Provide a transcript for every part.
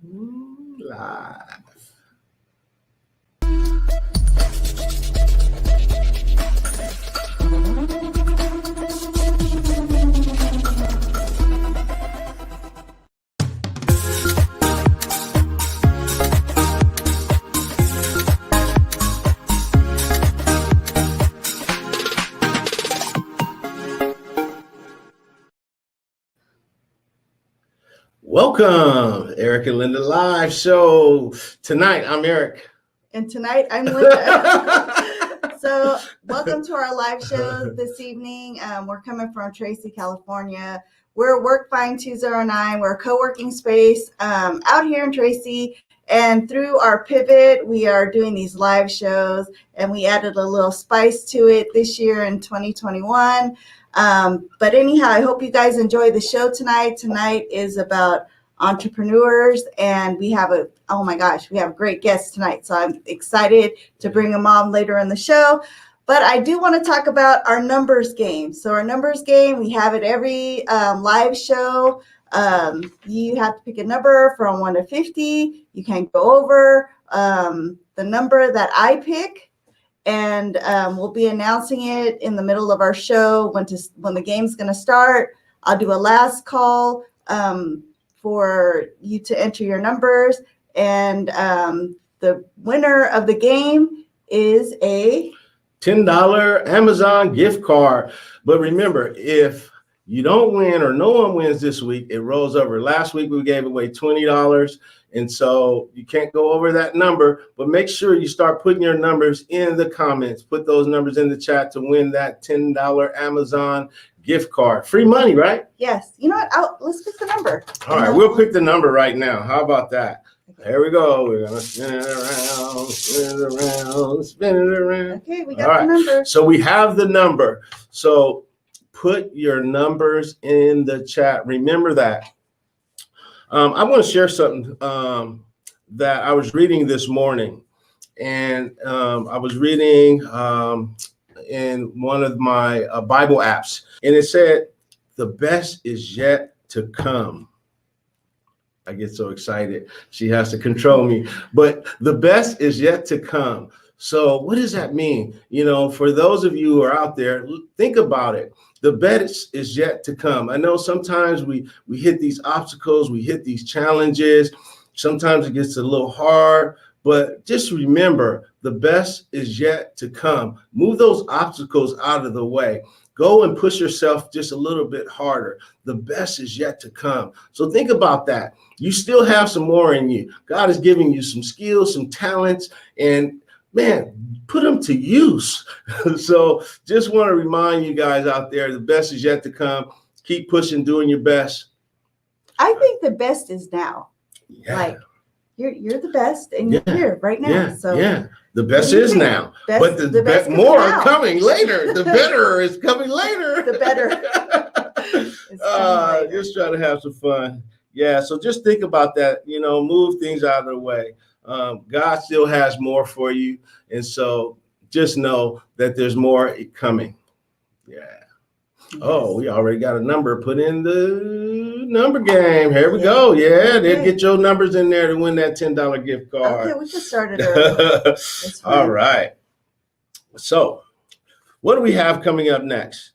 Live. Welcome, Eric and Linda Live Show. Tonight, I'm Eric. And tonight, I'm Linda. So welcome to our live show this evening. We're coming from Tracy, California. We're WorkFind 209. We're a co-working space out here in Tracy. And through our pivot, we are doing these live shows. And we added a little spice to it this year in 2021. But anyhow, I hope you guys enjoy the show tonight. Tonight is about entrepreneurs, and we have we have great guests tonight. So I'm excited to bring them on later in the show. But I do want to talk about our numbers game. So our numbers game, we have it every live show. You have to pick a number from 1 to 50. You can't go over the number that I pick. And we'll be announcing it in the middle of our show when the game's going to start. I'll do a last call for you to enter your numbers. And the winner of the game is a $10 Amazon gift card. But remember, if you don't win or no one wins this week, it rolls over. Last week, we gave away $20. And so you can't go over that number, but make sure you start putting your numbers in the comments. Put those numbers in the chat to win that $10 Amazon gift card. Free money, right? Yes. You know what? Let's pick the number. All right, we'll pick the number right now. How about that? Okay. Here we go. We're going to spin it around, spin it around, spin it around. Okay, we got the number. So we have the number. So put your numbers in the chat. Remember that. I want to share something that I was reading this morning, and I was reading in one of my Bible apps, and it said, "The best is yet to come." I get so excited. She has to control me, but the best is yet to come. So what does that mean? You know, for those of you who are out there, think about it. The best is yet to come. I know sometimes we hit these obstacles, we hit these challenges. Sometimes it gets a little hard, but just remember, the best is yet to come. Move those obstacles out of the way. Go and push yourself just a little bit harder. The best is yet to come. So think about that. You still have some more in you. God is giving you some skills, some talents, and man, put them to use. So just want to remind you guys out there, the best is yet to come. Keep pushing, doing your best. I think the best is now. Yeah. Like you're the best, and you're here right now. Yeah. So yeah, the best is now. But the best more are coming later. The better is coming later. The better. Just try to have some fun. Yeah. So just think about that. You know, move things out of the way. God still has more for you. And so just know that there's more coming. Yeah. Yes. Oh, we already got a number put in the number game. Here we go. Yeah, they'll get your numbers in there to win that $10 gift card. Okay, we just started early. All right. So what do we have coming up next?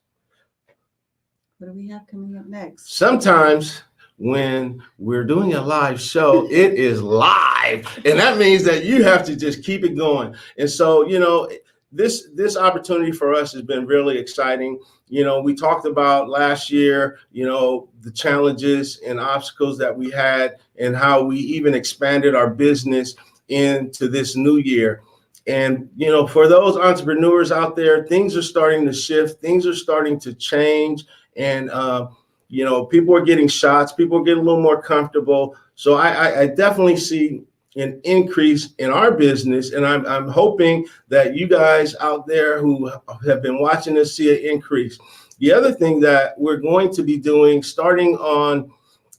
What do we have coming up next? Sometimes when we're doing a live show, it is live. And that means that you have to just keep it going. And so, you know, this opportunity for us has been really exciting. You know, we talked about last year, you know, the challenges and obstacles that we had and how we even expanded our business into this new year. And, you know, for those entrepreneurs out there, things are starting to shift. Things are starting to change. And, you know, people are getting shots. People are getting a little more comfortable. So I definitely see an increase in our business. And I'm hoping that you guys out there who have been watching this see an increase. The other thing that we're going to be doing starting on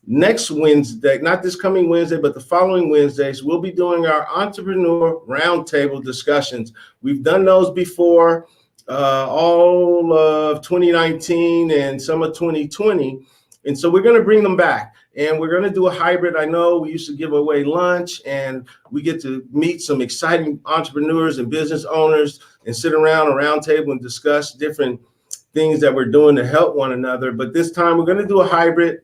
next Wednesday, not this coming Wednesday, but the following Wednesdays, we'll be doing our entrepreneur roundtable discussions. We've done those before, all of 2019 and some of 2020. And so we're going to bring them back. And we're going to do a hybrid. I know we used to give away lunch, and we get to meet some exciting entrepreneurs and business owners and sit around a round table and discuss different things that we're doing to help one another. But this time we're going to do a hybrid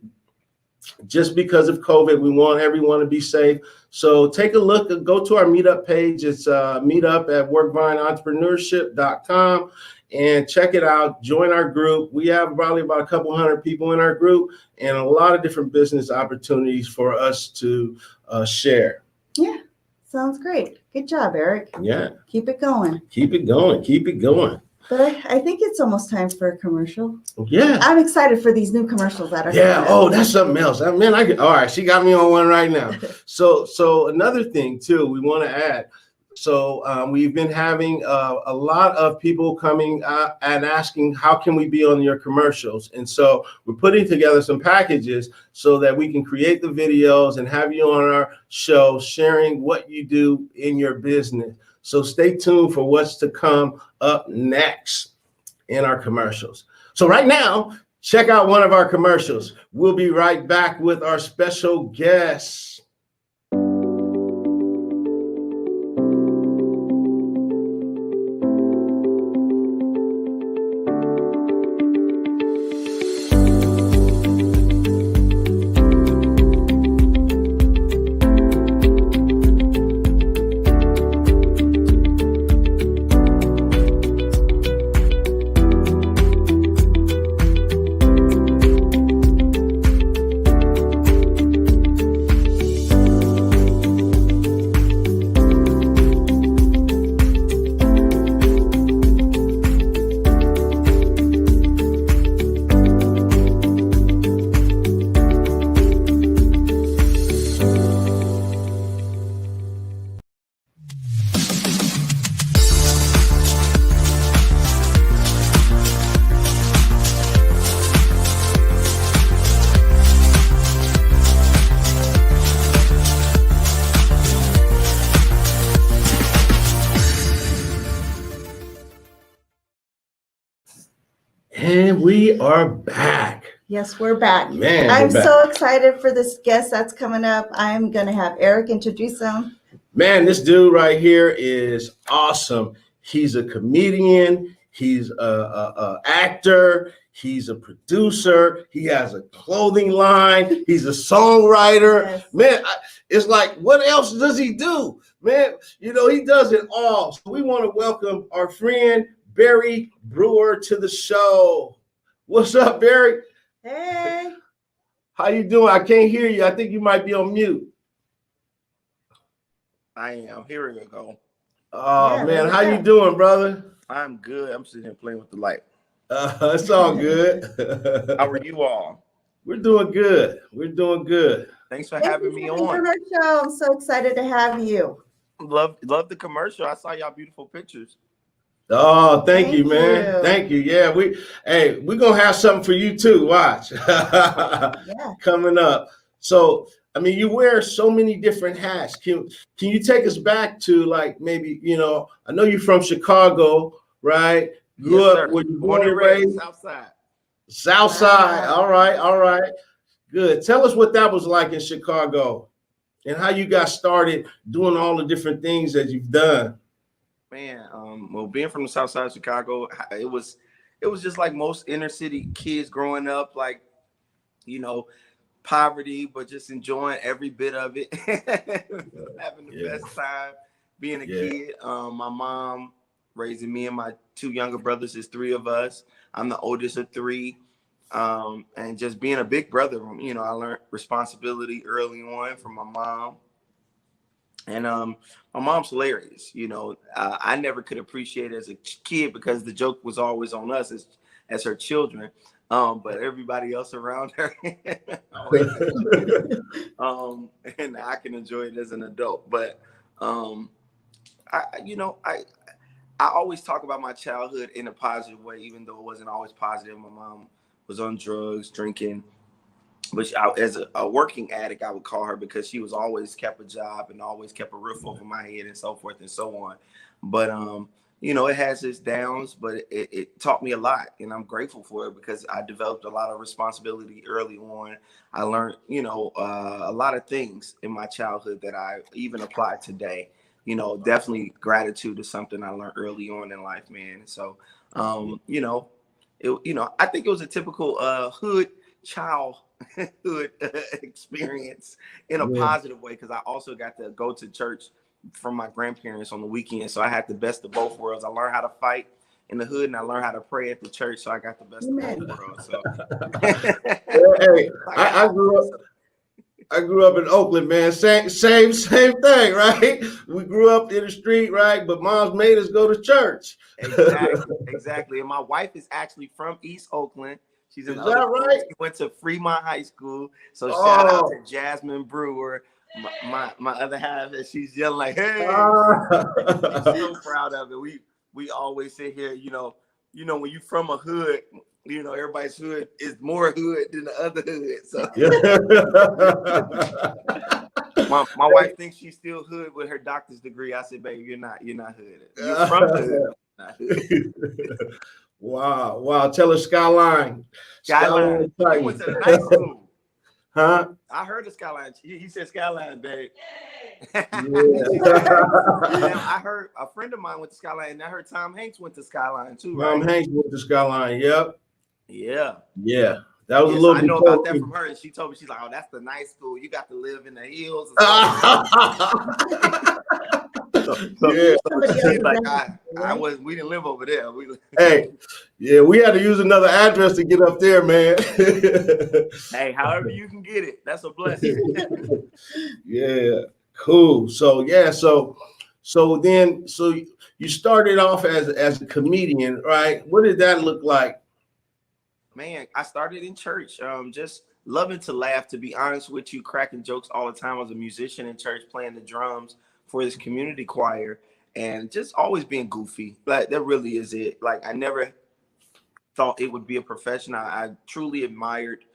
just because of COVID. We want everyone to be safe. So take a look, go to our meetup page. It's meetup at workvineentrpreneurship.com and check it out. Join our group. We have probably about a couple hundred people in our group and a lot of different business opportunities for us to share. Yeah, sounds great. Good job, Eric. Yeah. Keep it going. Keep it going. Keep it going. But I think it's almost time for a commercial. Yeah. I'm excited for these new commercials that are Yeah. coming Oh, up. that's something else. Man, all right. She got me on one right now. So another thing too, we want to add. So we've been having a lot of people coming and asking, how can we be on your commercials? And so we're putting together some packages so that we can create the videos and have you on our show sharing what you do in your business. So stay tuned for what's to come up next in our commercials. So right now, check out one of our commercials. We'll be right back with our special guests. And we are back. Yes, we're back. Man, I'm we're back. so excited for this guest that's coming up. I'm going to have Eric introduce him. Man, this dude right here is awesome. He's a comedian. He's a actor. He's a producer. He has a clothing line. He's a songwriter. Yes. Man, it's like, what else does he do? Man, you know, he does it all. So we want to welcome our friend, Barry Brewer, to the show. What's up, Barry? Hey. How you doing? I can't hear you. I think you might be on mute. I am. Here we go. Oh, Yeah, man. there How we you go. doing, brother? I'm good. I'm sitting here playing with the light. It's all good. How are you all? We're doing good. We're doing good. Thanks for Thank having you me for being on. our show. I'm so excited to have you. Love the commercial. I saw y'all beautiful pictures. Oh, thank you, Thank man. you. Thank you. Yeah, we're gonna have something for you too. Watch. Yeah. Coming up. So, I mean, you wear so many different hats. Can you take us back to, like, maybe, you know, I know you're from Chicago, right? Grew Yes, up, sir. were you Born and raised Southside. South Side. Wow. All right. Good. Tell us what that was like in Chicago and how you got started doing all the different things that you've done. Man, well, being from the South Side of Chicago, it was just like most inner city kids growing up, like, you know, poverty, but just enjoying every bit of it, having the best time being a kid. My mom raising me and my two younger brothers, is three of us. I'm the oldest of three. And just being a big brother, you know, I learned responsibility early on from my mom. And my mom's hilarious. You know, I never could appreciate it as a kid because the joke was always on us as her children. But everybody else around her, and I can enjoy it as an adult. But I always talk about my childhood in a positive way, even though it wasn't always positive. My mom was on drugs, drinking. But as a working addict, I would call her, because she was always kept a job and always kept a roof over my head and so forth and so on. But you know, it has its downs, but it taught me a lot, and I'm grateful for it because I developed a lot of responsibility early on. I learned, you know, a lot of things in my childhood that I even apply today. You know, definitely gratitude is something I learned early on in life, man. So, you know, I think it was a typical hood child hood experience in a Yeah. positive way because I also got to go to church from my grandparents on the weekend. So I had the best of both worlds. I learned how to fight in the hood and I learned how to pray at the church. So I got the best of both worlds. So Hey, I grew up in Oakland, man. Same thing, right? We grew up in the street, right? But moms made us go to church. Exactly. And my wife is actually from East Oakland. She's in Is the that other right? She went to Fremont High School. So shout out Oh. to Jasmine Brewer, my other half, and she's yelling like, "Hey!" She's so proud of it. We always sit here, when you from a hood, everybody's hood is more hood than the other hood. So my wife thinks she's still hood with her doctor's degree. I said, baby, you're not hood. You're from the hood, not hood. Wow. Tell her Skyline. Skyline. You went to nice school. Huh? I heard the Skyline. He said Skyline, babe. Yeah. Now, I heard a friend of mine went to Skyline, and I heard Tom Hanks went to Skyline too, right? Tom Hanks went to Skyline. Yep. Yeah. That was a Yes, little I know before about that from her. And she told me, she's like, "Oh, that's the nice school. You got to live in the hills." She's like, we didn't live over there. Hey, yeah, we had to use another address to get up there, man. Hey, however you can get it, that's a blessing. Yeah, cool. So then you started off as a comedian, right? What did that look like? Man, I started in church, just loving to laugh, to be honest with you, cracking jokes all the time. I was a musician in church, playing the drums for this community choir, and just always being goofy. Like, that really is it. Like, I never thought it would be a profession. I truly admired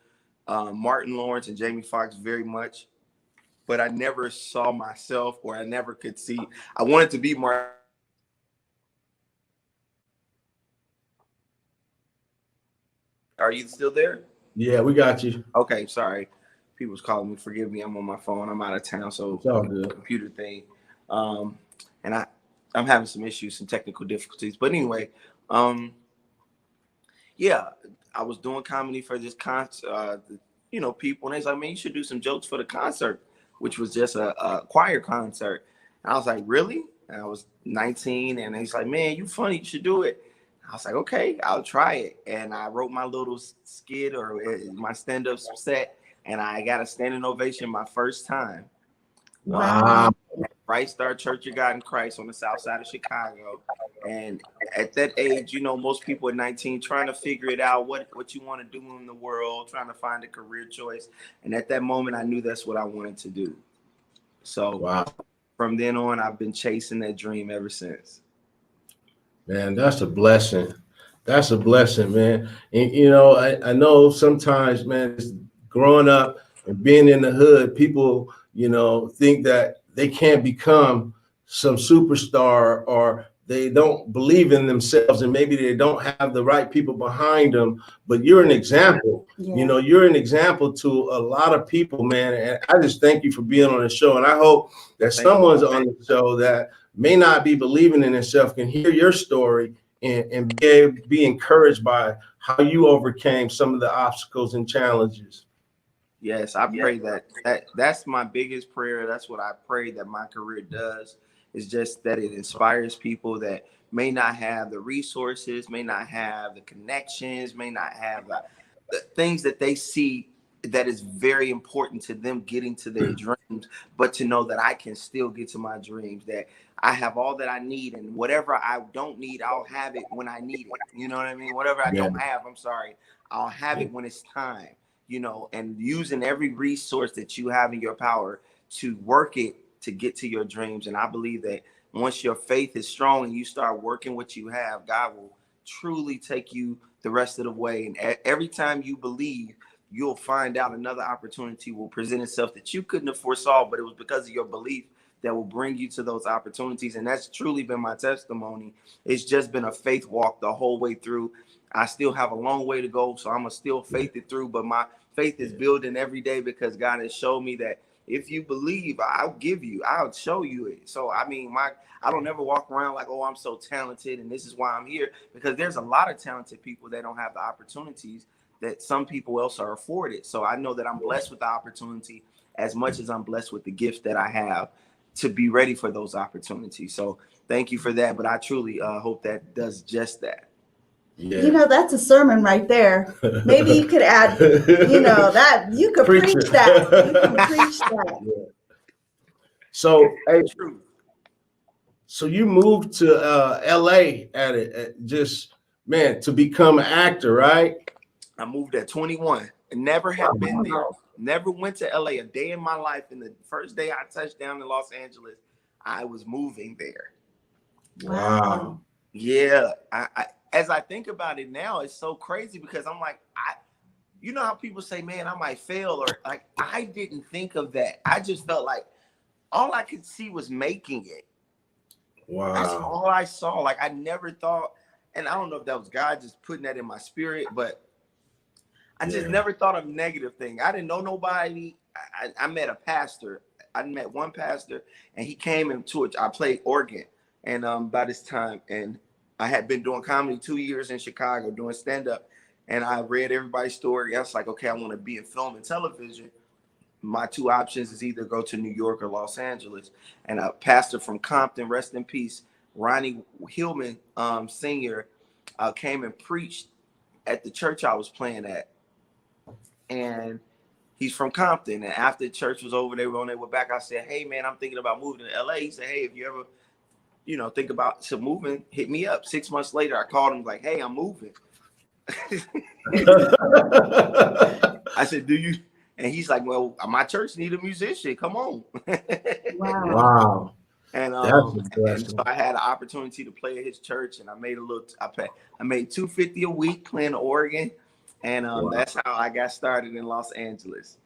Martin Lawrence and Jamie Foxx very much, but I never saw myself, or I never could see. I wanted to be Martin. Are you still there? Yeah, we got you. Okay, sorry. People's calling me. Forgive me. I'm on my phone. I'm out of town, so It's all good. computer thing. And I'm having some issues, some technical difficulties. But anyway, yeah, I was doing comedy for this concert, people, and they was like, "Man, you should do some jokes for the concert," which was just a choir concert. And I was like, "Really?" And I was 19, and he's like, "Man, you funny. You should do it." I was like, "Okay, I'll try it." And I wrote my little skit or my stand-up set, and I got a standing ovation my first time. Wow. Bright Star Church of God in Christ on the south side of Chicago. And at that age, most people at 19 trying to figure it out, what you want to do in the world, trying to find a career choice. And at that moment, I knew that's what I wanted to do. So From then on, I've been chasing that dream ever since. Man, that's a blessing. That's a blessing, man. And, I know sometimes, man, growing up and being in the hood, people, think that they can't become some superstar, or they don't believe in themselves, and maybe they don't have the right people behind them. But you're an example. Yeah. You're an example to a lot of people, man. And I just thank you for being on the show. And I hope that someone's on the show that may not be believing in themselves can hear your story and be encouraged by how you overcame some of the obstacles and challenges. Yes, I pray that's my biggest prayer. That's what I pray that my career does, is just that it inspires people that may not have the resources, may not have the connections, may not have the things that they see that is very important to them getting to their dreams, but to know that I can still get to my dreams, that I have all that I need, and whatever I don't need, I'll have it when I need it. You know what I mean? Whatever I don't have, I'll have it when it's time. And using every resource that you have in your power to work it to get to your dreams. And I believe that once your faith is strong and you start working what you have, God will truly take you the rest of the way. And every time you believe, you'll find out another opportunity will present itself that you couldn't have foresaw, but it was because of your belief that will bring you to those opportunities. And that's truly been my testimony. It's just been a faith walk the whole way through. I still have a long way to go, so I'm going to still faith it through. But my faith is building every day because God has showed me that if you believe, I'll show you it. So, I mean, I don't ever walk around like, oh, I'm so talented and this is why I'm here, because there's a lot of talented people that don't have the opportunities that some people else are afforded. So I know that I'm blessed with the opportunity as much as I'm blessed with the gift that I have to be ready for those opportunities. So thank you for that. But I truly hope that does just that. Yeah. You know, that's a sermon right there. Maybe you could add, you know, that you could preach that. You can preach that. Yeah. So, hey, True. so you moved to LA to become an actor, right? I moved at 21 and never have been there. Never went to LA a day in my life. And the first day I touched down in Los Angeles, I was moving there. Wow. Yeah. As I think about it now, it's so crazy because I'm like, you know how people say, man, I might fail, or like, I didn't think of that. I just felt like all I could see was making it. Wow. That's all I saw. Like, I never thought, and I don't know if that was God just putting that in my spirit, but I just never thought of negative thing. I didn't know nobody. I met a pastor. I met one pastor, and he came into it. I played organ, and by this time, and I had been doing comedy 2 years in Chicago, doing stand-up, and I read everybody's story. I was like, okay, I want to be in film and television. My two options is either go to New York or Los Angeles. And a pastor from Compton, rest in peace, Ronnie Hillman, senior, came and preached at the church I was playing at. And he's from Compton. And after the church was over, they were on their way back. I said, hey, man, I'm thinking about moving to LA. He said, hey, if you ever, think about some moving, hit me up. 6 months later, I called him like, hey, I'm moving. I said, do you? And he's like, well, my church need a musician. Come on. Wow. And so I had an opportunity to play at his church, and I made I made $250 a week playing the organ. And that's how I got started in Los Angeles.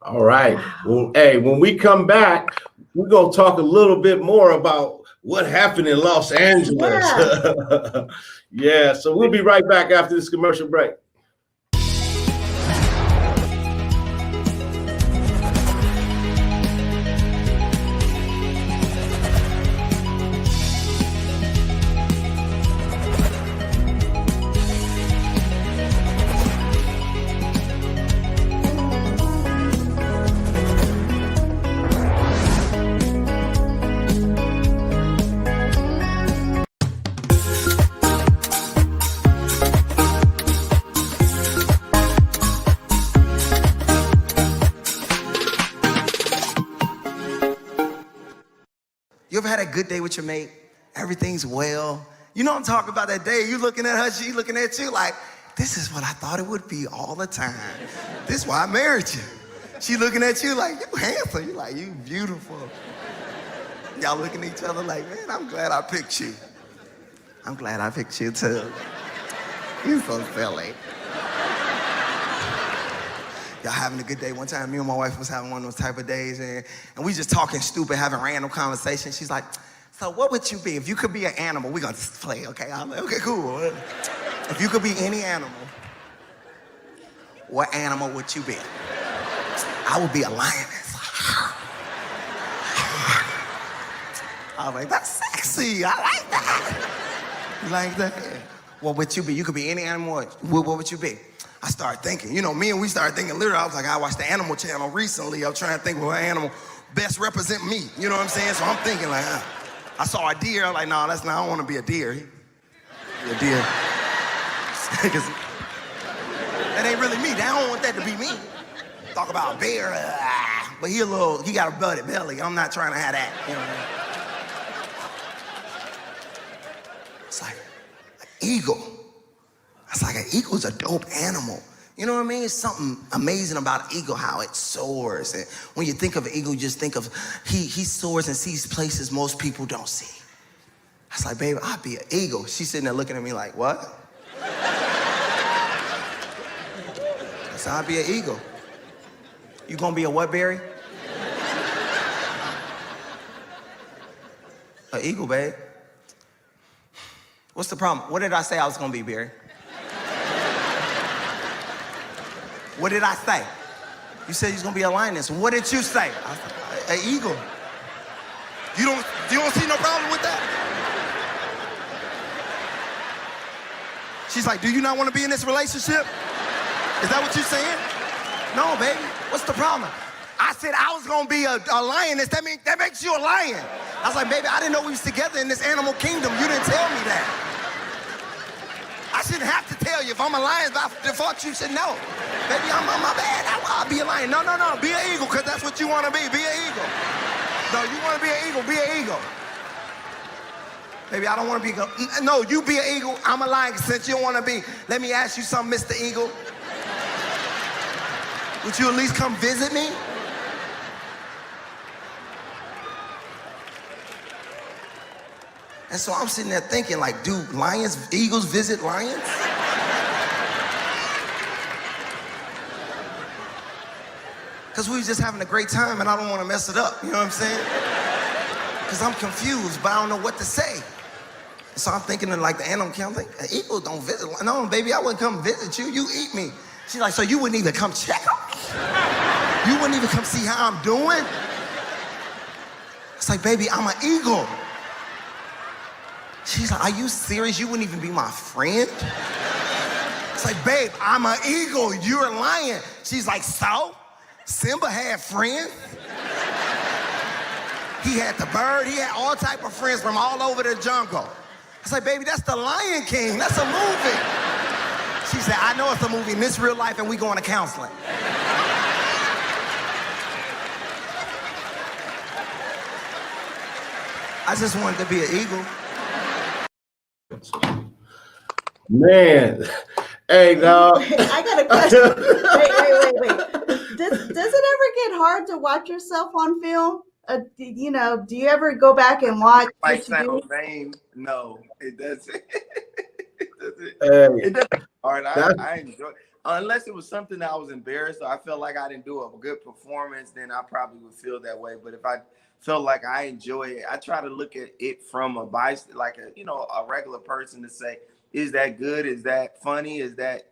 All right. Well, hey, when we come back, we're going to talk a little bit more about what happened in Los Angeles. Yeah. So we'll be right back after this commercial break. You ever had a good day with your mate? Everything's well. You know what I'm talking about, that day. You looking at her, she looking at you like, this is what I thought it would be all the time. This is why I married you. She looking at you like, you handsome. You like, you beautiful. Y'all looking at each other like, man, I'm glad I picked you. I'm glad I picked you too. You so silly. Y'all having a good day. One time, me and my wife was having one of those type of days, and we just talking stupid, having random conversations. She's like, so what would you be? If you could be an animal, we're gonna just play, okay? I'm like, okay, cool. If you could be any animal, what animal would you be? I would be a lioness. I was like, that's sexy. I like that. You like that? Yeah. What would you be? You could be any animal. What would you be? I started thinking, we started thinking literally. I was like, I watched the Animal Channel recently. I was trying to think what animal best represent me. You know what I'm saying? So I'm thinking like, I saw a deer. I'm like, no, that's not, I don't want to be a deer. Be a deer. That ain't really me. I don't want that to be me. Talk about a bear, but he got a bloody belly. I'm not trying to have that. You know what I mean? It's like an eagle. It's like an eagle's a dope animal. You know what I mean? It's something amazing about an eagle, how it soars. And when you think of an eagle, you just think of he soars and sees places most people don't see. I was like, baby, I'd be an eagle. She's sitting there looking at me like, what? I said, I'd be an eagle. You gonna be a what, Barry? An eagle, babe. What's the problem? What did I say I was gonna be, Barry? What did I say? You said you was gonna be a lioness. What did you say? I said, an eagle. You don't see no problem with that? She's like, do you not want to be in this relationship? Is that what you're saying? No, baby. What's the problem? I said I was gonna be a lioness. That makes you a lion. I was like, baby, I didn't know we was together in this animal kingdom. You didn't tell me that. I shouldn't have to tell you. If I'm a lion, by default, you should know. Baby, I'm my bad. I'll be a lion. No. Be an eagle, because that's what you want to be. Be an eagle. No, you want to be an eagle. Be an eagle. Baby, I don't want to be a... No, you be an eagle. I'm a lion. Since you don't want to be, let me ask you something, Mr. Eagle. Would you at least come visit me? And so I'm sitting there thinking, like, do eagles visit lions? Because we was just having a great time and I don't want to mess it up, you know what I'm saying? Because I'm confused, but I don't know what to say. So I'm thinking of like the animal kingdom. I'm thinking, eagles don't visit. No, baby, I wouldn't come visit you. You eat me. She's like, so you wouldn't even come check on me? You wouldn't even come see how I'm doing? It's like, baby, I'm an eagle. She's like, are you serious? You wouldn't even be my friend? It's like, babe, I'm an eagle. You're a lion. She's like, so? Simba had friends. He had the bird. He had all type of friends from all over the jungle. It's like, baby, that's the Lion King. That's a movie. She said, I know it's a movie, and this real life, and we going to counseling. I just wanted to be an eagle. Man, hey, dog. I got a question. Wait. Does it ever get hard to watch yourself on film? You know, do you ever go back and watch? Might sound vain. No, it doesn't. Hey, It doesn't. All right, I enjoy. Unless it was something that I was embarrassed or I felt like I didn't do a good performance, then I probably would feel that way. But if I felt like I enjoy it, I try to look at it from a bias, like a regular person, to say, is that good? Is that funny? Did that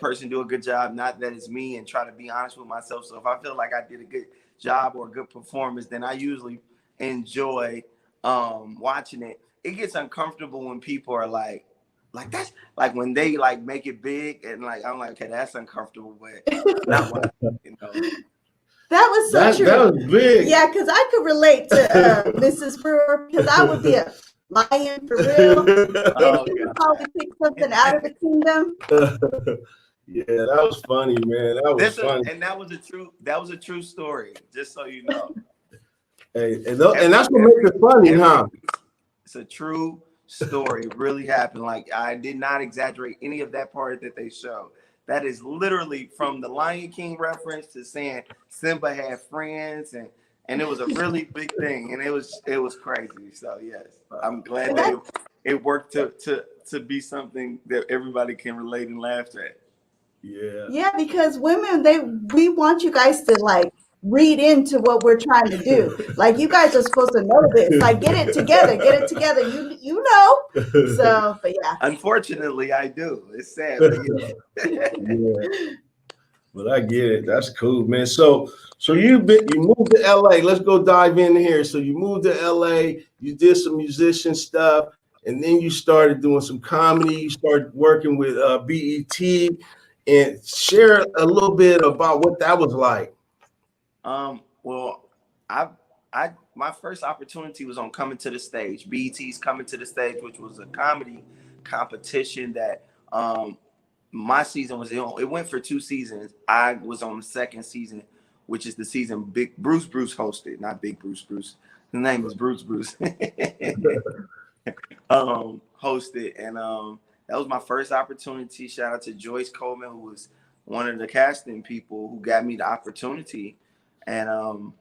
person do a good job? Not that it's me, and try to be honest with myself. So if I feel like I did a good job or a good performance, then I usually enjoy watching it. It gets uncomfortable when people are like that's like when they like make it big, and like I'm like, okay, that's uncomfortable, but not what That was so true. That was big. Yeah, because I could relate to Mrs. Brewer, because I would be a lion for real. And he would probably pick something out of the kingdom. Yeah, that was funny, man. That was funny. And that was a true story, just so you know. Hey, and that's what makes it funny, huh? It's a true story. It really happened. Like, I did not exaggerate any of that part that they show. That is literally from the Lion King reference to saying Simba had friends, and it was a really big thing, and it was crazy. So yes, I'm glad that it worked to be something that everybody can relate and laugh at. Yeah, because women, we want you guys to like read into what we're trying to do. Like, you guys are supposed to know this. Like, get it together. You know. So, but yeah. Unfortunately, I do. It's sad. But yeah. But I get it. That's cool, man. So you moved to LA. Let's go dive in here. So you moved to LA. You did some musician stuff, and then you started doing some comedy. You started working with BET, and share a little bit about what that was like. Well, my first opportunity was on Coming to the Stage, BET's Coming to the Stage, which was a comedy competition that my season was in. It went for 2 seasons. I was on the second season, which is the season Big Bruce hosted, not Big Bruce. The name is Bruce. Hosted, and that was my first opportunity. Shout out to Joyce Coleman, who was one of the casting people who got me the opportunity. And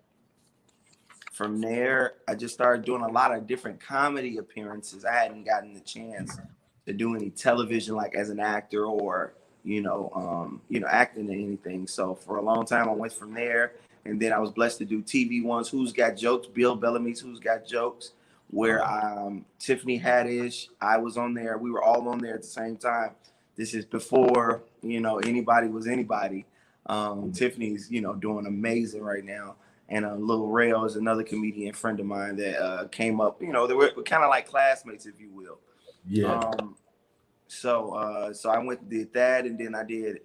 from there, I just started doing a lot of different comedy appearances. I hadn't gotten the chance to do any television, like as an actor or, acting in anything. So for a long time, I went from there And then I was blessed to do TV ones, Who's Got Jokes, Bill Bellamy's Who's Got Jokes, where Tiffany Haddish, I was on there. We were all on there at the same time. This is before, anybody was anybody. Tiffany's, doing amazing right now. And Lil Rail is another comedian friend of mine that came up. They were kind of like classmates, if you will. Yeah. So I went and did that, and then I did.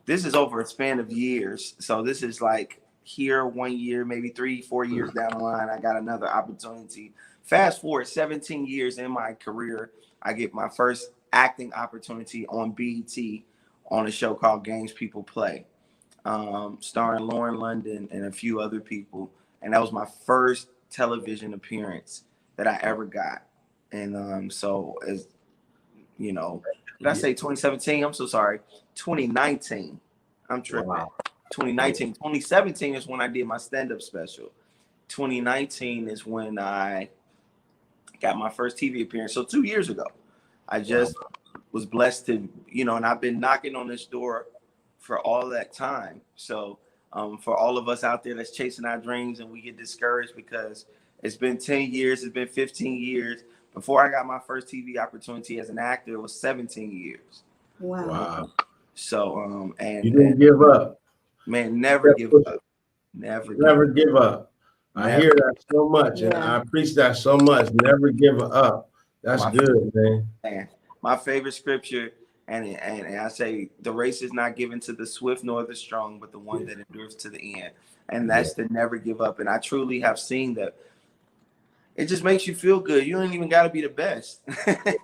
This is over a span of years. So this is like here 1 year, maybe 3-4 years down the line, I got another opportunity. Fast forward 17 years in my career, I get my first acting opportunity on BET on a show called Games People Play, starring Lynd and a few other people. And that was my first television appearance that I ever got. And so as did I say 2017? I'm so sorry. 2019. I'm tripping. Wow. 2019. 2017 is when I did my stand-up special. 2019 is when I got my first TV appearance. So 2 years ago, I just was blessed to, and I've been knocking on this door for all that time. So for all of us out there that's chasing our dreams and we get discouraged because it's been 10 years, it's been 15 years. Before I got my first TV opportunity as an actor, it was 17 years. Wow. So, and You didn't give up. Man, never give up. Never give up. I hear that so much, and I preach that so much. Never give up. That's good, man. My favorite scripture, and I say, the race is not given to the swift nor the strong, but the one that endures to the end. And that's to never give up. And I truly have seen that. It just makes you feel good. You don't even got to be the best.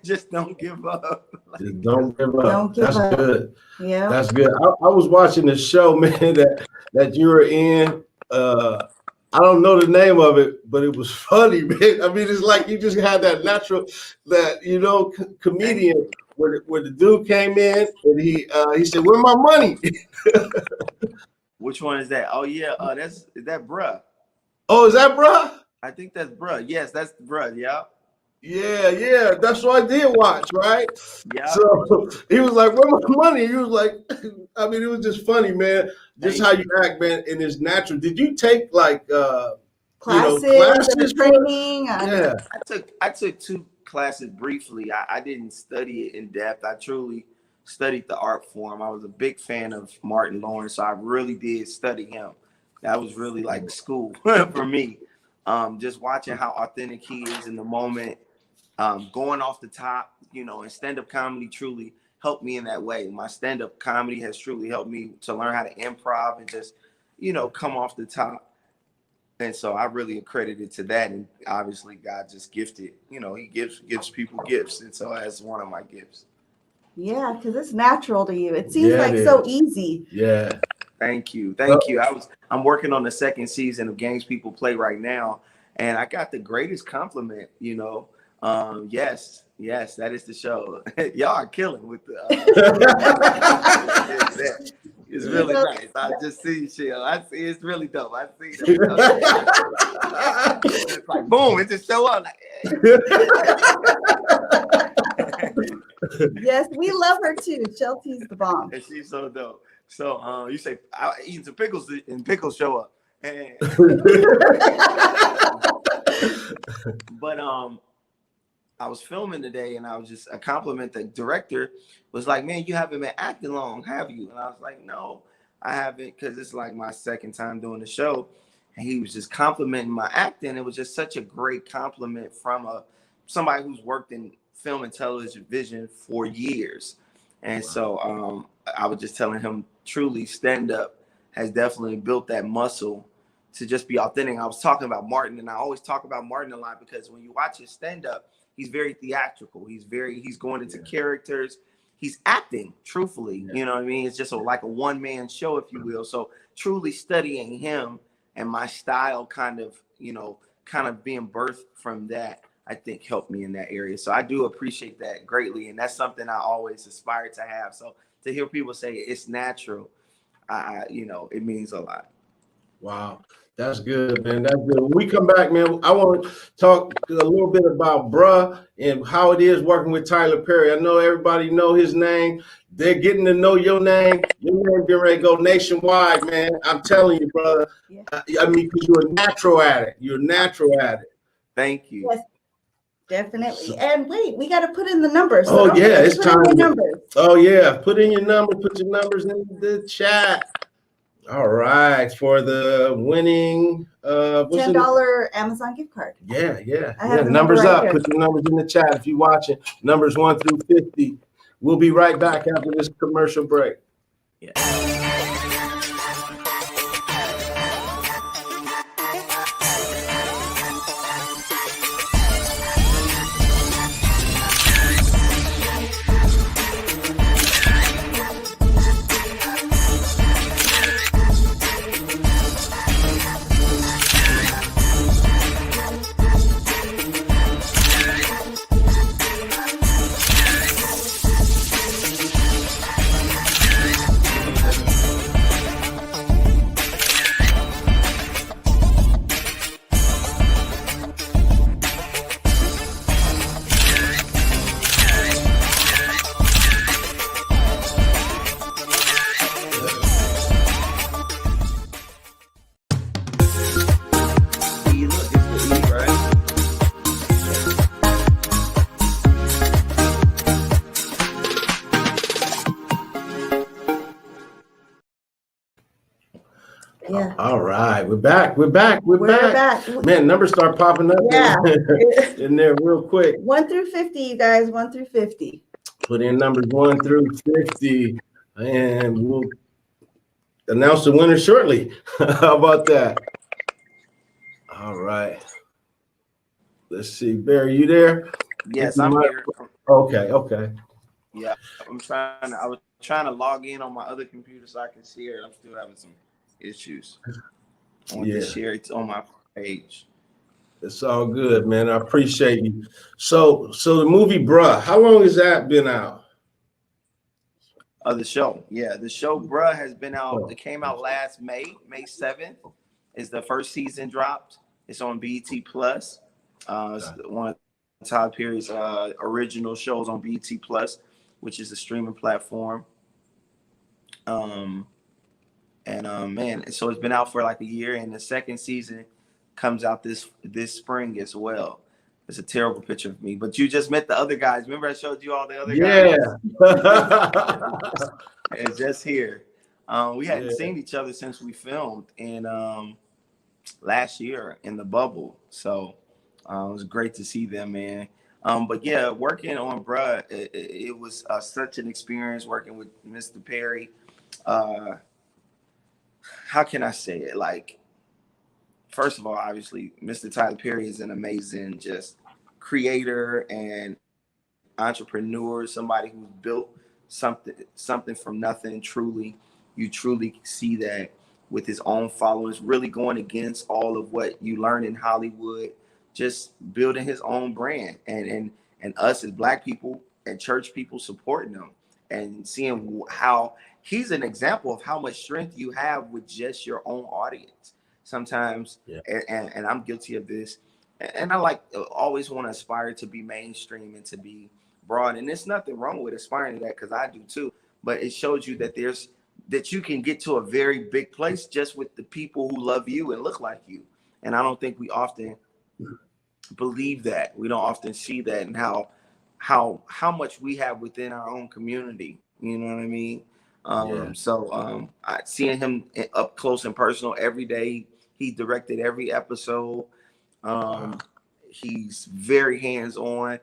Just don't give up. Just don't give up. Don't give That's up. good. Yeah. That's good. I was watching the show, man, that you were in. I don't know the name of it, but it was funny, man. I mean, it's like you just had that natural, comedian where the dude came in and he said, "Where's my money?" Which one is that? Oh yeah, is that bruh? Oh, is that bruh? I think that's bruh. Yes, that's bruh. Yeah. Yeah. That's what I did watch, right? Yeah. So he was like, "Where's my money?" He was like, I mean, it was just funny, man. Just how you act, man, and it's natural. Did you take like classes and training? Yeah. I took 2 classes briefly. I didn't study it in depth. I truly studied the art form. I was a big fan of Martin Lawrence, so I really did study him. That was really like school for me. Just watching how authentic he is in the moment, going off the top, and stand-up comedy truly helped me in that way. My stand-up comedy has truly helped me to learn how to improv and just, come off the top. And so I really accredit it to that. And obviously God just gifted, he gives people gifts. And so that's one of my gifts. Yeah, because it's natural to you. It seems like so easy. Yeah. Thank you. I'm working on the 2nd season of Games People Play right now. And I got the greatest compliment, yes, that is the show. Y'all are killing with the it's really nice. I just see shit. I see it's really dope. I see that. It's like boom, it just show up like Yes, we love her too. Chelsea's the bomb. and she's so dope. So you say I eat some pickles and pickles show up. And but I was filming today and I was just a compliment. The director was like, "Man, you haven't been acting long, have you?" And I was like, "No, I haven't," because it's like my 2nd time doing the show. And he was just complimenting my acting. It was just such a great compliment from somebody who's worked in film and television for years. And so I was just telling him, truly, stand-up has definitely built that muscle to just be authentic. I was talking about Martin, and I always talk about Martin a lot because when you watch his stand-up, he's very theatrical. He's going into characters. He's acting, truthfully. You know what I mean? It's just like a one-man show, if you will. So truly studying him and my style kind of being birthed from that, I think helped me in that area. So I do appreciate that greatly. And that's something I always aspire to have. So to hear people say it's natural, it means a lot. Wow. That's good, man. That's good. When we come back, man, I want to talk a little bit about Bruh and how it is working with Tyler Perry. I know everybody know his name. They're getting to know your name. Your name getting ready to go nationwide, man. I'm telling you, brother. Yeah. I mean, because you're a natural at it. You're natural at it. Thank you. Yes, definitely. And wait, we got to put in the numbers. Oh, don't yeah, forget to it's put in time. your numbers. Oh, yeah. Put in your numbers. Put your numbers in the chat. All right. For the winning, what's it? $10 Amazon gift card. Yeah. I have the number Numbers right up. here. Put your numbers in the chat if you're watching. Numbers 1 through 50. We'll be right back after this commercial break. Yeah. You look, it's the E, right? Yeah. All right. We're back. We're back. Man, numbers start popping up Yeah. in there real quick. 1 through 50, you guys. 1 through 50. Put in numbers 1 through 50, and we'll announce the winner shortly. How about that? All right. Let's see. Barry, you there? Yes, I'm here. Okay. Yeah, I was trying to log in on my other computer so I can share it. I'm still having some issues. I want to share it on my page. It's all good, man. I appreciate you. So the movie Bruh, how long has that been out? The show. Yeah, the show Bruh has been out. It came out last May 7th is the first season dropped. It's on BET Plus. It's one of Tyler Perry's original shows on BET Plus, which is a streaming platform. Man, so it's been out for like a year, and the second season comes out this spring as well. It's a terrible picture of me, but you just met the other guys. Remember I showed you all the other guys? Yeah. It's just here. We hadn't seen each other since we filmed in last year in the bubble. So it was great to see them, man. But yeah, working on Bruh, it was such an experience working with Mr. Perry. How can I say it? Like, first of all, obviously, Mr. Tyler Perry is an amazing just creator and entrepreneur, somebody who's built something from nothing. You truly see that with his own followers, really going against all of what you learn in Hollywood, just building his own brand, and us as Black people and church people supporting him and seeing how he's an example of how much strength you have with just your own audience. Sometimes, and I'm guilty of this, and I always want to aspire to be mainstream and to be broad, and there's nothing wrong with aspiring to that, because I do too. But it shows you that that you can get to a very big place just with the people who love you and look like you. And I don't think we often believe that. We don't often see that, and how much we have within our own community. You know what I mean? Seeing him up close and personal every day. He directed every episode. He's very hands-on.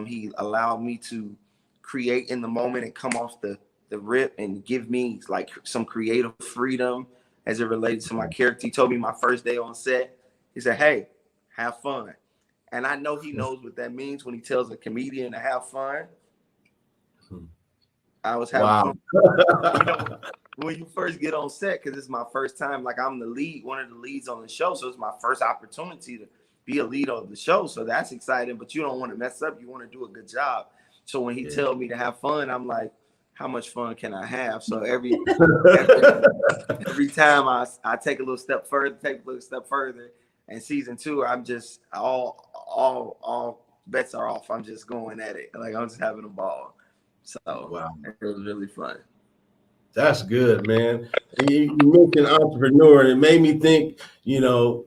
He allowed me to create in the moment and come off the rip and give me like some creative freedom as it related to my character. He told me my first day on set, he said, "Hey, have fun." And I know he knows what that means when he tells a comedian to have fun. I was having fun. When you first get on set, because it's my first time, like I'm the lead, one of the leads on the show. So it's my first opportunity to be a lead on the show. So that's exciting, but you don't want to mess up. You want to do a good job. So when he tells me to have fun, I'm like, how much fun can I have? So every time I take a little step further, and season 2, I'm just all bets are off. I'm just going at it. Like, I'm just having a ball. So Wow. it was really fun. That's good, man. And you mentioned entrepreneur, and it made me think, you're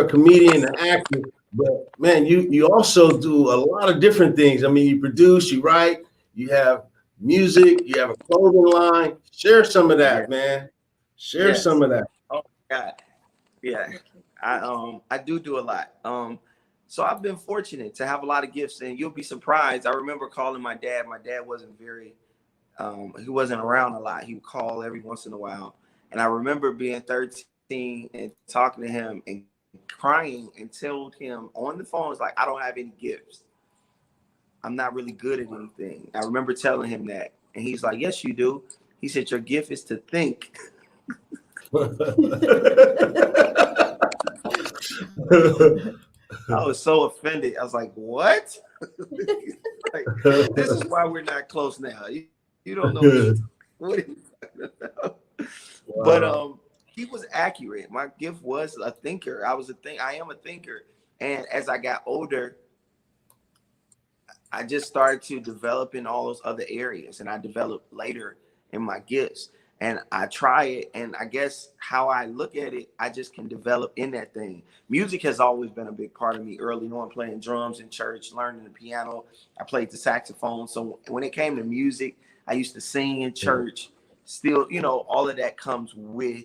a comedian, an actor, but man, you also do a lot of different things. I mean, you produce, you write, you have music, you have a clothing line. Share some of that, man. Share Yes. some of that. Oh God. Yeah. I do a lot. So I've been fortunate to have a lot of gifts, and you'll be surprised. I remember calling my dad. My dad wasn't he wasn't around a lot. He would call every once in a while. And I remember being 13 and talking to him and crying and told him on the phone, it's like, I don't have any gifts. I'm not really good at anything. I remember telling him that. And he's like, yes, you do. He said, your gift is to think. I was so offended. I was like, what? Like, this is why we're not close now. You don't know what are you talking about? Wow. But he was accurate. My gift was a thinker. I am a thinker. And as I got older, I just started to develop in all those other areas, and I developed later in my gifts. And I try it, and I guess how I look at it, I just can develop in that thing. Music has always been a big part of me early on, playing drums in church, learning the piano. I played the saxophone. So when it came to music, I used to sing in church. Still, all of that comes with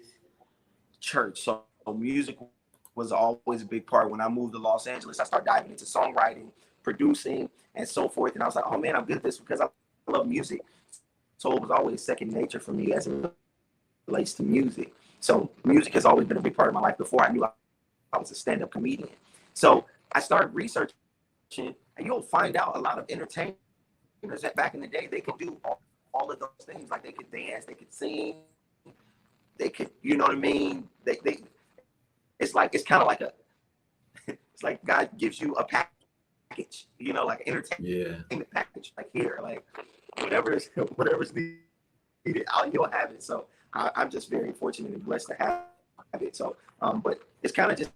church. So music was always a big part. When I moved to Los Angeles, I started diving into songwriting, producing, and so forth. And I was like, oh man, I'm good at this because I love music. So it was always second nature for me as it relates to music. So music has always been a big part of my life before I knew I was a stand-up comedian. So I started researching, and you'll find out a lot of entertainers that back in the day, they could do all of those things. Like, they could dance, they could sing, they could, you know what I mean? It's kind of like it's like God gives you a package, like entertainment package, like here, like whatever's needed, you'll have it. So I'm just very fortunate and blessed to have it. So, but it's kind of just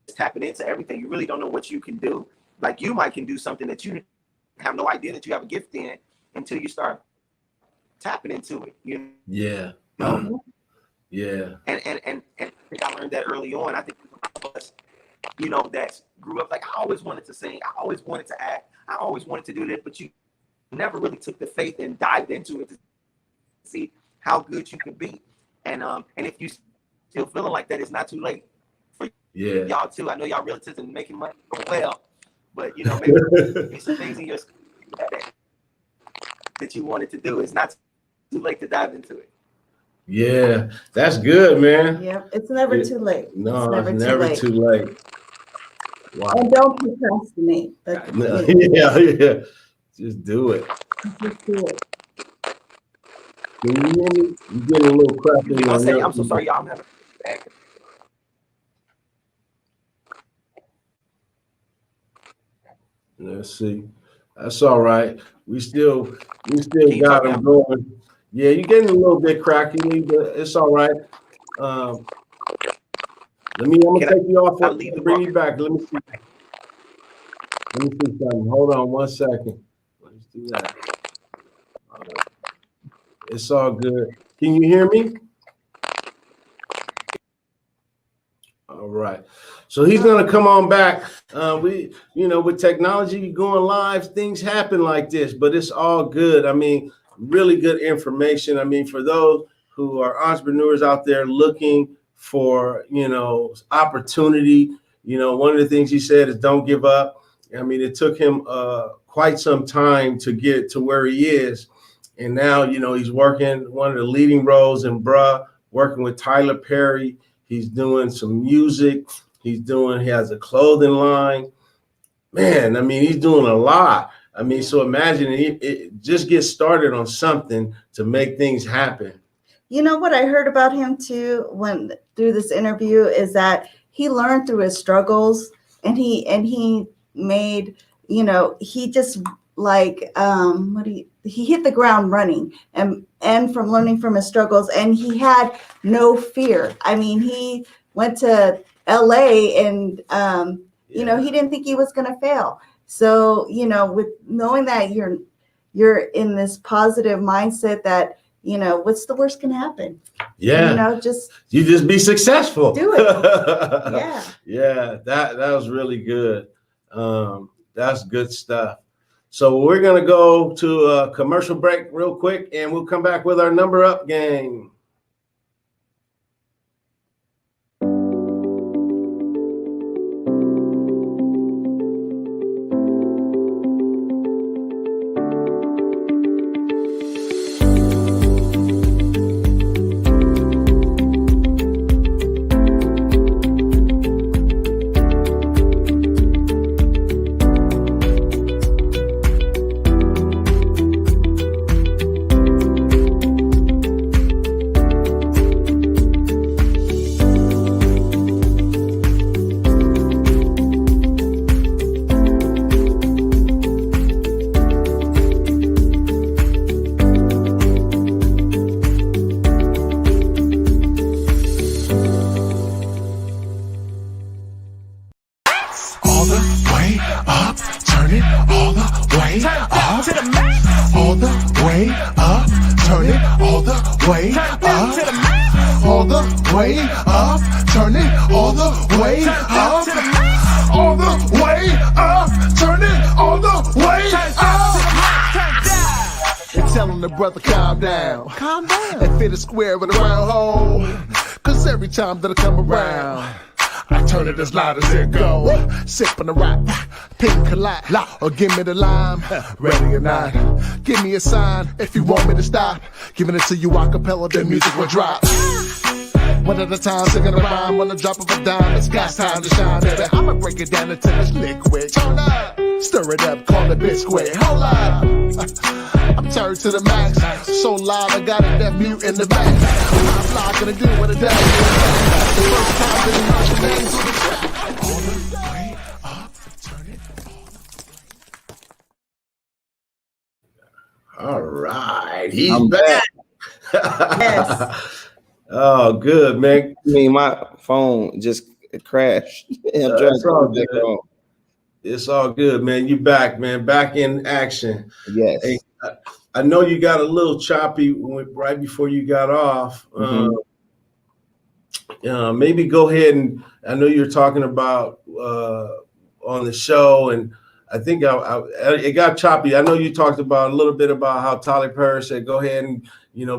tapping into everything. You really don't know what you can do. Like, you can do something that you have no idea that you have a gift in until you start tapping into it. Yeah. Yeah. And I learned that early on. I think us, that grew up, like, I always wanted to sing, I always wanted to act, I always wanted to do this, but you never really took the faith and dived into it to see how good you could be. And if you still feeling like that, it's not too late for y'all too. I know y'all relatives and making money well, but maybe some things in your that you wanted to do. It's not too late to dive into it. Yeah, that's good, man. Yep, it's never too late. No, it's never too late. Wow. And don't procrastinate. Yeah. Just do it. Just do it. Can you hear me? You getting a little crackly. I'm so sorry, y'all. I'm having back. Let's see. That's all right. We still got them going. Yeah, you're getting a little bit cracky, but it's all right. I'm gonna take you off and bring you back. Let me see something. Hold on 1 second. Let's do that. It's all good. Can you hear me? All right. So he's gonna come on back. With technology going live, things happen like this, but it's all good. I mean, really good information. I mean, for those who are entrepreneurs out there looking for, opportunity, one of the things he said is don't give up. I mean, it took him quite some time to get to where he is. And now, he's working one of the leading roles in Brewer, working with Tyler Perry. He's doing some music. He has a clothing line. Man, I mean, he's doing a lot. I mean, so imagine it just get started on something to make things happen. You know what I heard about him too through this interview is that he learned through his struggles, and he made, he just like he hit the ground running, and from learning from his struggles, and he had no fear. I mean, he went to LA, and you know, he didn't think he was going to fail. So, you know, with knowing that you're in this positive mindset that, you know, what's the worst can happen? Yeah. You know, you just be successful. do it. Yeah. Yeah, that was really good. That's good stuff. So we're going to go to a commercial break real quick, and we'll come back with our number up game. Brother, calm down. Calm down. And fit a square with a round hole. Cause every time that I come around, I turn it as loud as it go. Sipping the rock, pink collat, or give me the lime. Ready or not, give me a sign if you want me to stop. Giving it to you a cappella, the music will drop. One at a time, singing a rhyme on the drop of a dime. It's got time to shine, baby. I'ma break it down until it's liquid. Turn up, stir it up, call it biscuit. Hold up, I'm turned to the max. So loud, I got a deaf mute in the back. I'm not gonna do what it does. The first time that you knock the names on the track. All the way up, turn it All right, he's I'm back. Yes. Oh, good, man. I mean, my phone just crashed. I'm trying It's to all get good. on. It's all good, man. You back, man. Back in action. Yes. Hey, I know you got a little choppy right before you got off. Maybe go ahead and I know you're talking about on the show, and I think it got choppy. I know you talked about a little bit about how Tyler Perry said, "Go ahead and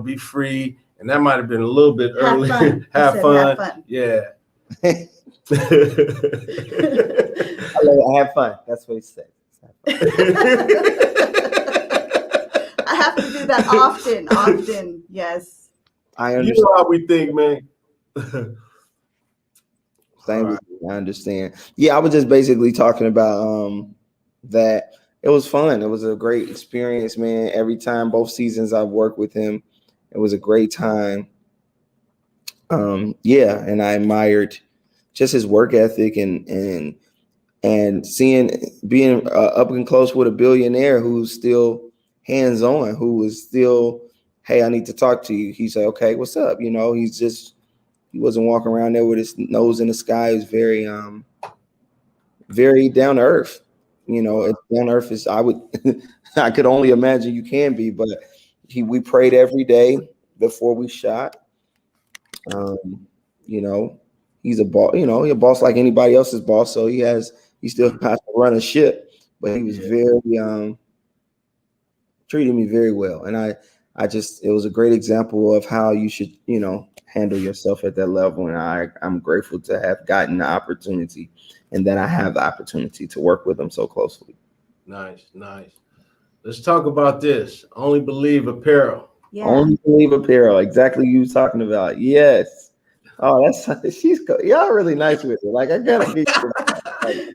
be free," and that might have been a little bit early. Have fun. Yeah. I have fun. That's what he said. I have to do that often. Yes. I You understand. know how we think, man. Same with you. I understand. Yeah, I was just basically talking about that it was fun. It was a great experience, man. Every time, both seasons I've worked with him, it was a great time. Yeah, and I admired just his work ethic and being up and close with a billionaire who's still hands-on, who is still, hey, I need to talk to you. He's like, okay, what's up? You know, he wasn't walking around there with his nose in the sky. He was very very down to earth. You know, down to earth is I could only imagine you can be, but we prayed every day before we shot. You know, he's a boss, he's a boss like anybody else's boss. So he still has to run a ship, but he was very, treated me very well. And it was a great example of how you should, handle yourself at that level. And I'm grateful to have gotten the opportunity and that I have the opportunity to work with him so closely. Nice. Let's talk about this. Only Believe apparel. Yeah. Only Believe apparel. Exactly you talking about. Yes. Oh, y'all really nice with it. Like I gotta get you.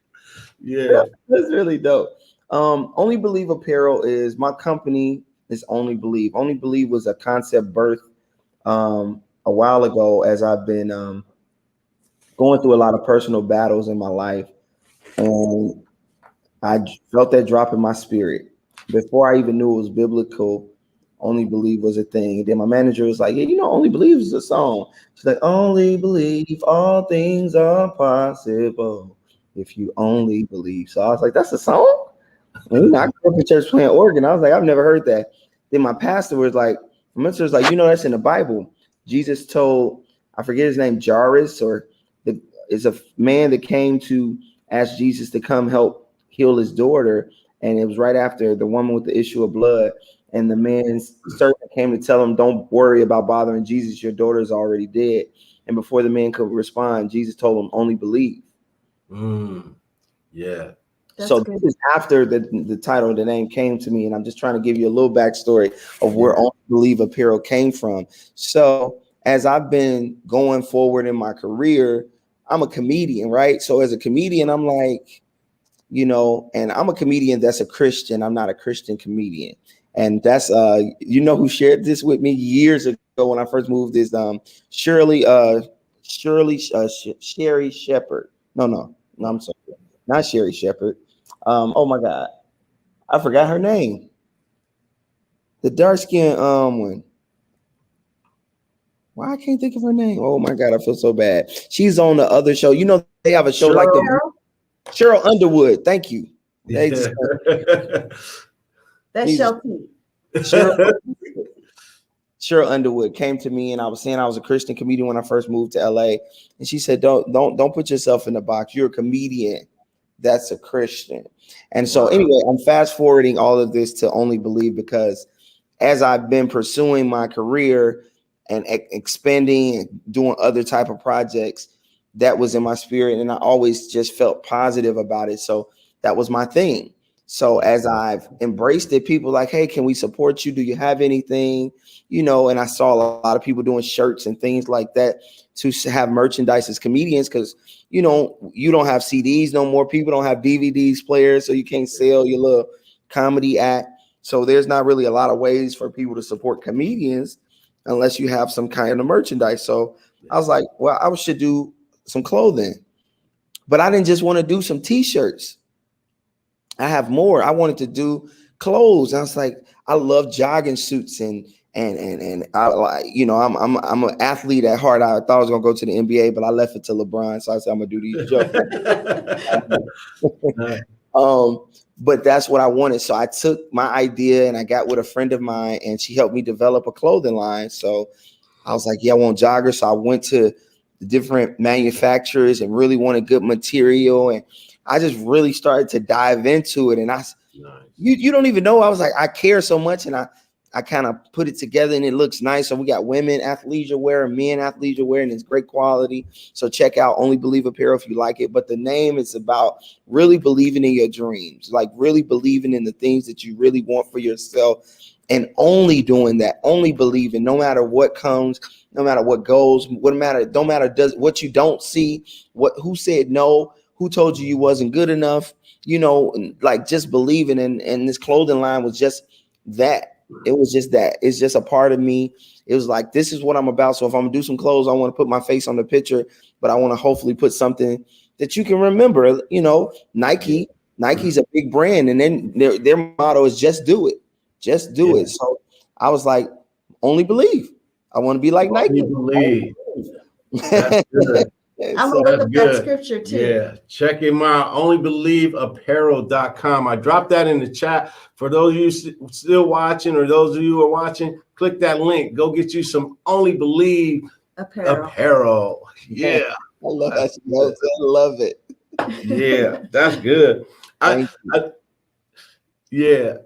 Yeah. That's really dope. Only Believe apparel is my company. Is Only Believe. Only Believe was a concept birth a while ago as I've been going through a lot of personal battles in my life, and I felt that drop in my spirit. before I even knew it was biblical, Only Believe was a thing. And then my manager was like, yeah, Only Believe is a song. She's like, only believe all things are possible if you only believe. So I was like, that's a song? And, I grew up in church playing organ. I was like, I've never heard that. Then my pastor was like, that's in the Bible. Jesus told, I forget his name, Jairus, is a man that came to ask Jesus to come help heal his daughter. And it was right after the woman with the issue of blood. And the man's servant came to tell him, don't worry about bothering Jesus. Your daughter is already dead. And before the man could respond, Jesus told him, only believe. Yeah. That's so good. this is after the title of the name came to me. And I'm just trying to give you a little backstory of where Only Believe apparel came from. So as I've been going forward in my career, I'm a comedian, right? So as a comedian, I'm like, and I'm a comedian that's a Christian. I'm not a Christian comedian. And that's who shared this with me years ago when I first moved is Sherry Shepherd. No, I'm sorry. Not Sherry Shepherd. Oh my God. I forgot her name. The dark skin one. Why I can't think of her name? Oh my God, I feel so bad. She's on the other show. They have a show like the Cheryl Underwood. Thank you. Yeah. That's Shelty. Cheryl Underwood came to me and I was saying I was a Christian comedian when I first moved to LA. And she said, don't put yourself in the box. You're a comedian that's a Christian. And so anyway, I'm fast forwarding all of this to Only Believe because as I've been pursuing my career and expanding and doing other type of projects, that was in my spirit. And I always just felt positive about it. So that was my thing. So as I've embraced it, people like, hey, can we support you? Do you have anything? And I saw a lot of people doing shirts and things like that to have merchandise as comedians because, you don't have CDs no more. People don't have DVDs players, so you can't sell your little comedy act. So there's not really a lot of ways for people to support comedians unless you have some kind of merchandise. So I was like, well, I should do some clothing. But I didn't just want to do some T-shirts. I have more. I wanted to do clothes. I was like, I love jogging suits and I like, I'm an athlete at heart. I thought I was gonna go to the NBA, but I left it to LeBron. So I said I'm gonna do these jokes. But that's what I wanted. So I took my idea and I got with a friend of mine and she helped me develop a clothing line. So I was like, yeah, I want joggers. So I went to the different manufacturers and really wanted good material. And I just really started to dive into it. And you don't even know. I was like, I care so much. And I kind of put it together and it looks nice. So we got women athleisure wear and men athleisure wear, and it's great quality. So check out Only Believe apparel if you like it. But the name is about really believing in your dreams, like really believing in the things that you really want for yourself and only doing that, only believing no matter what comes, no matter what goes, don't matter does what you don't see, who said no, who told you wasn't good enough, like just believing and this clothing line was just that. It was just that. It's just a part of me. It was like, this is what I'm about. So if I'm gonna do some clothes, I want to put my face on the picture, but I want to hopefully put something that you can remember. Nike's a big brand, and then their motto is just do it. Just do it. So I was like, only believe. I want to be like Nike. Believe. That's good. I'm gonna look up that scripture too. Yeah, check him out. onlybelieveapparel.com. I dropped that in the chat. For those of you still watching or those of you who are watching, click that link. Go get you some Only Believe apparel. Yeah. I love that. I love it. Yeah, that's good. Yeah.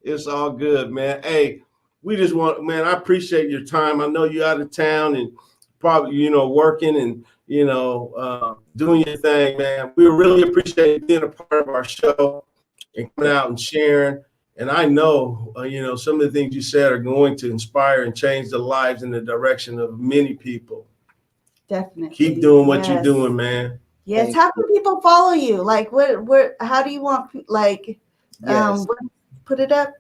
It's all good, man. Hey, I appreciate your time. I know you're out of town and probably, working and, doing your thing, man. We really appreciate being a part of our show and coming out and sharing. And I know, some of the things you said are going to inspire and change the lives in the direction of many people. Definitely. Keep doing what you're doing, man. Yes. How can people follow you? Like, how do you want, put it up?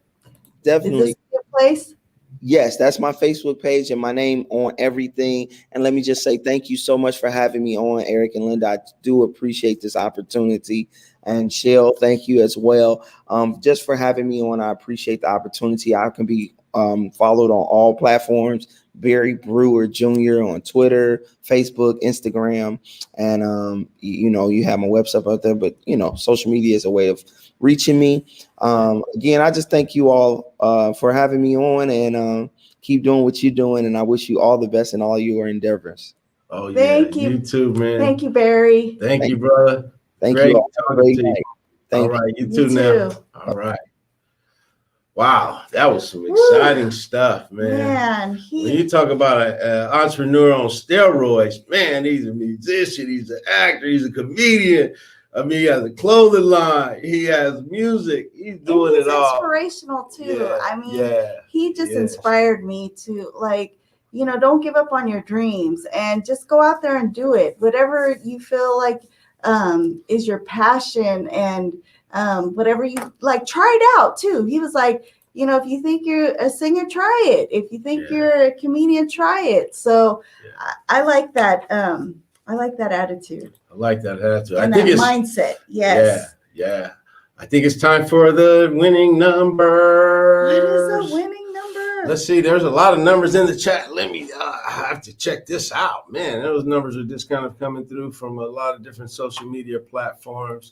Definitely. Is this a good place? Yes, that's my Facebook page and my name on everything. And let me just say thank you so much for having me on, Eric and Linda. I do appreciate this opportunity. And Shell, thank you as well. Just for having me on. I appreciate the opportunity. I can be followed on all platforms. Barry Brewer Jr. on Twitter, Facebook, Instagram, and you have my website out there. But social media is a way of reaching me. Again, I just thank you all for having me on, and keep doing what you're doing. And I wish you all the best in all your endeavors. Oh, Thank yeah. you. You too, man. Thank you, Barry. Thank you, brother. Thank Great you all. Have a talking great to you. night. Thank All right. You You too now. too. All right. Wow. That was some exciting stuff, man. Man, When you talk about an entrepreneur on steroids, man, he's a musician, he's an actor, he's a comedian. I mean, he has a clothing line, he has music, he's doing he's it all. inspirational too. Yeah, I mean, yeah, he just yeah. inspired me to don't give up on your dreams and just go out there and do it. Whatever you feel like is your passion, and whatever you like, try it out too. He was like, if you think you're a singer, try it. If you think you're a comedian, try it. So I like that. I like that attitude. I like that attitude. And I think that it's mindset. Yes. Yeah. I think it's time for the winning numbers. What is a winning number? Let's see. There's a lot of numbers in the chat. I have to check this out. Man, those numbers are just kind of coming through from a lot of different social media platforms.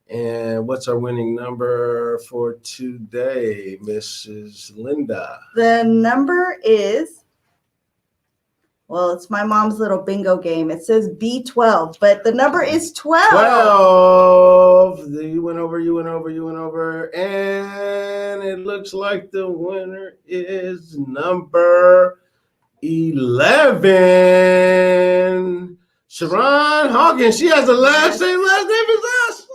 And what's our winning number for today, Mrs. Linda? The number is, it's my mom's little bingo game. It says B12, but the number is 12. 12. You went over. And it looks like the winner is number 11. Sharon Hawkins. She has the same last name as us.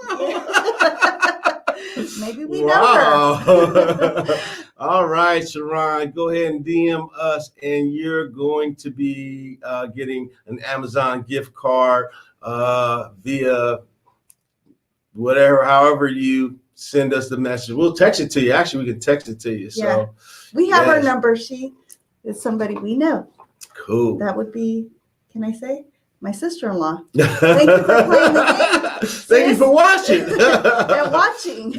Maybe we know her. All right, Sharon, go ahead and DM us, and you're going to be getting an Amazon gift card via however you send us the message. We'll text it to you. Actually, we can text it to you. Yeah. So we have her number. She is somebody we know. Cool. That would be, can I say, my sister-in-law. Thank you for playing the game. Thank you for watching. And watching.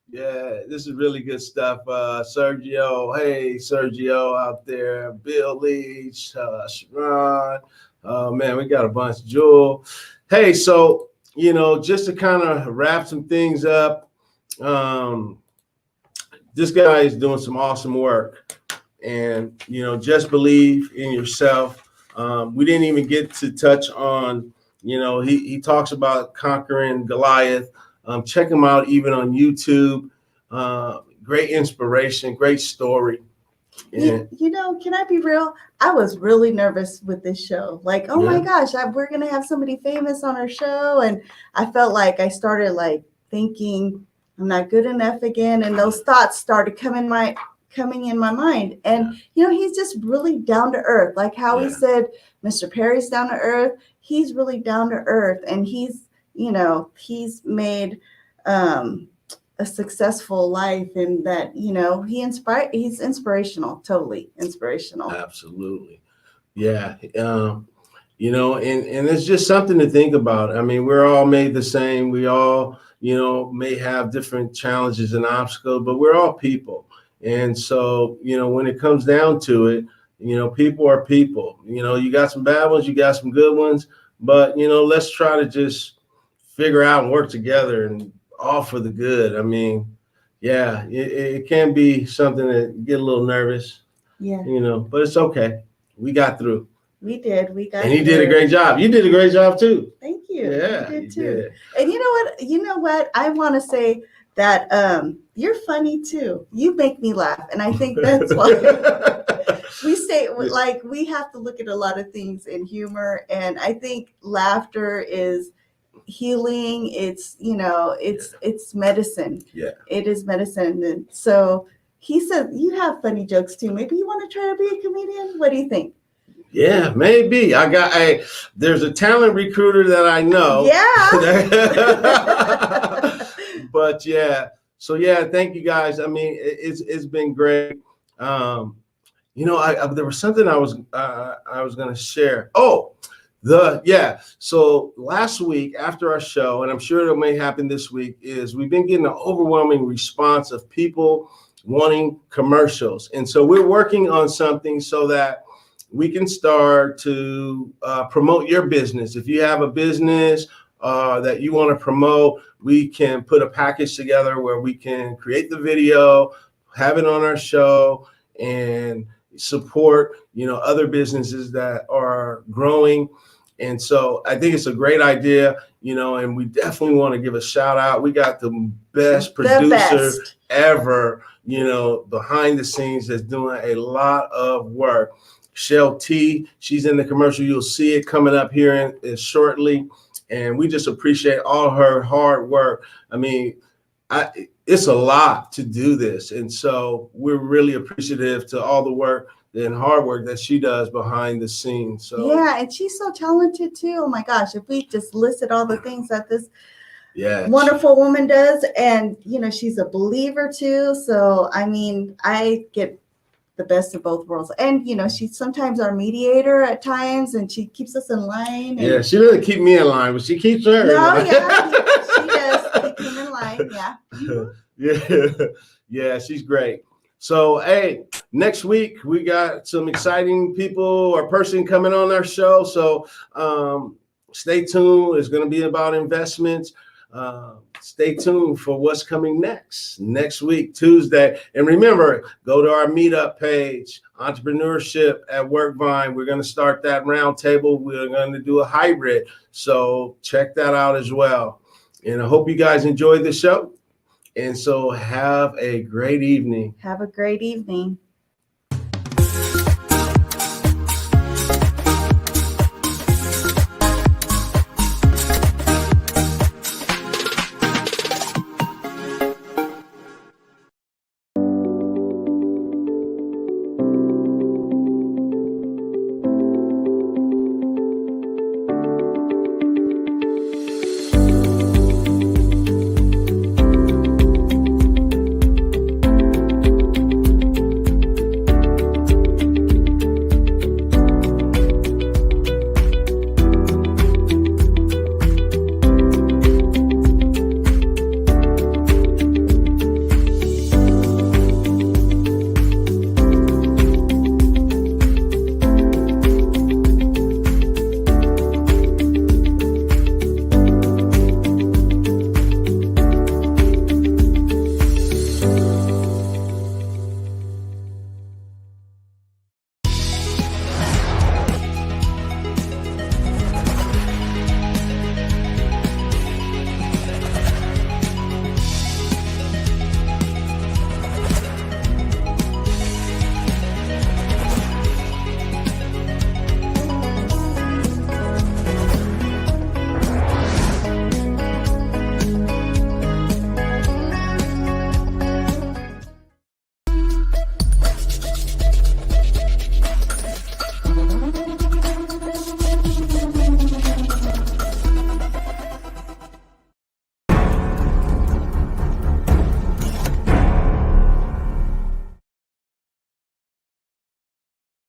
Yeah, this is really good stuff. Sergio, hey, Sergio out there. Bill Leach, Sharon. Oh, man, we got a bunch. Jewel. Hey, so, just to kind of wrap some things up, this guy is doing some awesome work. And, just believe in yourself. We didn't even get to touch on, he talks about conquering Goliath. Check him out even on YouTube. Great inspiration, great story. And, can I be real? I was really nervous with this show. Like, oh my gosh, we're going to have somebody famous on our show. And I felt like I started thinking I'm not good enough again. And those thoughts started coming in my mind. And, he's just really down to earth. Like how he said, Mr. Perry's down to earth. He's really down to earth. And he's made a successful life, and that, he's inspirational, totally inspirational. Absolutely. Yeah. And it's just something to think about. I mean, we're all made the same. We all, may have different challenges and obstacles, but we're all people. And so, when it comes down to it, people are people. You got some bad ones, you got some good ones, but, let's try to just figure out and work together and all for the good. I mean, it can be something that get a little nervous, but it's okay. We got through. We did. And he did a great job. You did a great job too. Thank you. Yeah, you did too. did. And you know what? I want to say that you're funny too. You make me laugh, and I think that's why we say we have to look at a lot of things in humor, and I think laughter is healing. It's it's medicine. Yeah, it is medicine. And so he said you have funny jokes too. Maybe you want to try to be a comedian. What do you think? Yeah, maybe. There's a talent recruiter that I know. Yeah. But so thank you guys. I mean, it's been great. there was something I was going to share. So last week after our show, and I'm sure it may happen this week, is we've been getting an overwhelming response of people wanting commercials. And so we're working on something so that we can start to promote your business. If you have a business that you want to promote, we can put a package together where we can create the video, have it on our show, and support, other businesses that are growing. And so I think it's a great idea, and we definitely want to give a shout out. We got the best producer ever, behind the scenes that's doing a lot of work. Shell T, she's in the commercial. You'll see it coming up here in shortly. And we just appreciate all her hard work. I mean, it's a lot to do this. And so we're really appreciative to all the work and hard work that she does behind the scenes. So yeah, and she's so talented too. Oh my gosh, if we just listed all the things that this wonderful woman does, and she's a believer too. So I mean, I get the best of both worlds. And she's sometimes our mediator at times, and she keeps us in line. Yeah, she doesn't keep me in line, but she keeps her in line. She does keep him in line. Yeah. Yeah, she's great. So, hey, next week we got some exciting people or person coming on our show. So stay tuned. It's going to be about investments. Stay tuned for what's coming next week, Tuesday. And remember, go to our meetup page, Entrepreneurship at Workvine. We're going to start that roundtable. We're going to do a hybrid. So check that out as well. And I hope you guys enjoyed the show. And so have a great evening. Have a great evening.